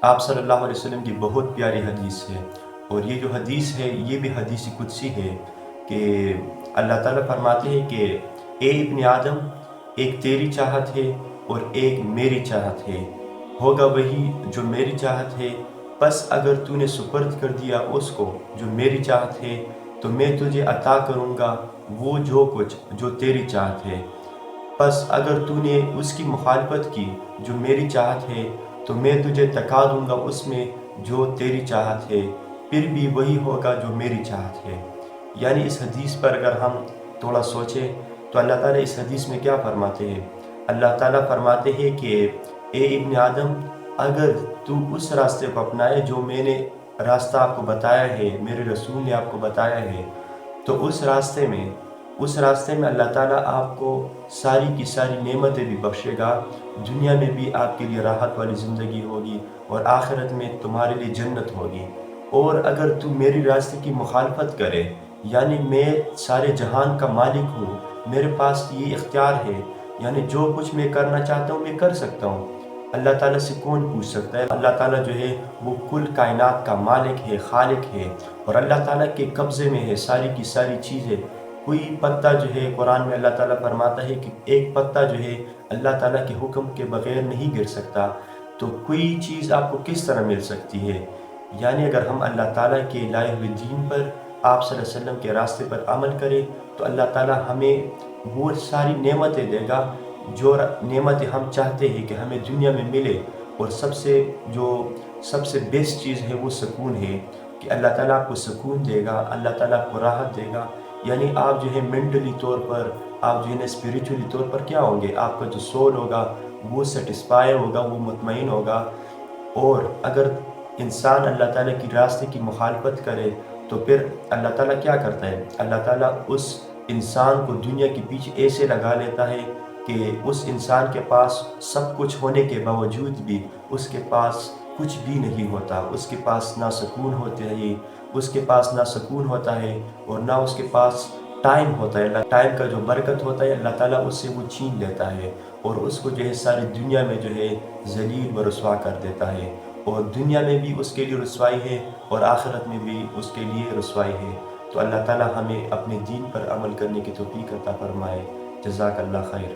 آپ صلی اللہ علیہ وسلم کی بہت پیاری حدیث ہے، اور یہ جو حدیث ہے یہ بھی حدیث قدسی ہے کہ اللہ تعالیٰ فرماتے ہیں کہ اے ابن آدم، ایک تیری چاہت ہے اور ایک میری چاہت ہے، ہوگا وہی جو میری چاہت ہے، بس اگر تو نے سپرد کر دیا اس کو جو میری چاہت ہے تو میں تجھے عطا کروں گا وہ جو کچھ جو تیری چاہت ہے، بس اگر تو نے اس کی مخالفت کی جو میری چاہت ہے تو میں تجھے تکا دوں گا اس میں جو تیری چاہت ہے، پھر بھی وہی ہوگا جو میری چاہت ہے۔ یعنی اس حدیث پر اگر ہم تھوڑا سوچیں تو اللہ تعالیٰ اس حدیث میں کیا فرماتے ہیں؟ اللہ تعالیٰ فرماتے ہیں کہ اے ابن آدم، اگر تو اس راستے کو اپنائے جو میں نے راستہ آپ کو بتایا ہے، میرے رسول نے آپ کو بتایا ہے، تو اس راستے میں اللہ تعالیٰ آپ کو ساری کی ساری نعمتیں بھی بخشے گا، دنیا میں بھی آپ کے لیے راحت والی زندگی ہوگی اور آخرت میں تمہارے لیے جنت ہوگی۔ اور اگر تو میری راستے کی مخالفت کرے، یعنی میں سارے جہان کا مالک ہوں، میرے پاس یہ اختیار ہے، یعنی جو کچھ میں کرنا چاہتا ہوں میں کر سکتا ہوں، اللہ تعالیٰ سے کون پوچھ سکتا ہے؟ اللہ تعالیٰ جو ہے وہ کل کائنات کا مالک ہے، خالق ہے، اور اللہ تعالیٰ کے قبضے میں ہے ساری کی ساری چیزیں۔ کوئی پتا جو ہے، قرآن میں اللہ تعالیٰ فرماتا ہے کہ ایک پتا جو ہے اللہ تعالیٰ کے حکم کے بغیر نہیں گر سکتا، تو کوئی چیز آپ کو کس طرح مل سکتی ہے؟ یعنی اگر ہم اللہ تعالیٰ کے لائے ہوئے دین پر، آپ صلی اللہ علیہ وسلم کے راستے پر عمل کریں تو اللہ تعالیٰ ہمیں وہ ساری نعمتیں دے گا جو نعمتیں ہم چاہتے ہیں کہ ہمیں دنیا میں ملے، اور سب سے بیسٹ چیز ہے وہ سکون ہے کہ اللہ تعالیٰ آپ کو سکون دے گا، اللہ تعالیٰ آپ کو راحت دے گا۔ یعنی آپ جو ہے مینٹلی طور پر، آپ جو ہے نا اسپریچولی طور پر کیا ہوں گے؟ آپ کا جو سول ہوگا وہ سیٹسفائی ہوگا، وہ مطمئن ہوگا۔ اور اگر انسان اللہ تعالیٰ کی راستے کی مخالفت کرے تو پھر اللہ تعالیٰ کیا کرتا ہے؟ اللہ تعالیٰ اس انسان کو دنیا کے پیچھے ایسے لگا لیتا ہے کہ اس انسان کے پاس سب کچھ ہونے کے باوجود بھی اس کے پاس کچھ بھی نہیں ہوتا، اس کے پاس نہ سکون ہوتے ہیں، اس کے پاس نہ سکون ہوتا ہے اور نہ اس کے پاس ٹائم ہوتا ہے۔ ٹائم کا جو برکت ہوتا ہے اللہ تعالیٰ اس سے وہ چھین لیتا ہے، اور اس کو جو ہے ساری دنیا میں جو ہے ذلیل و رسوا کر دیتا ہے، اور دنیا میں بھی اس کے لیے رسوائی ہے اور آخرت میں بھی اس کے لیے رسوائی ہے۔ تو اللہ تعالیٰ ہمیں اپنے دین پر عمل کرنے کی توفیق عطا فرمائے۔ جزاک اللہ خیر۔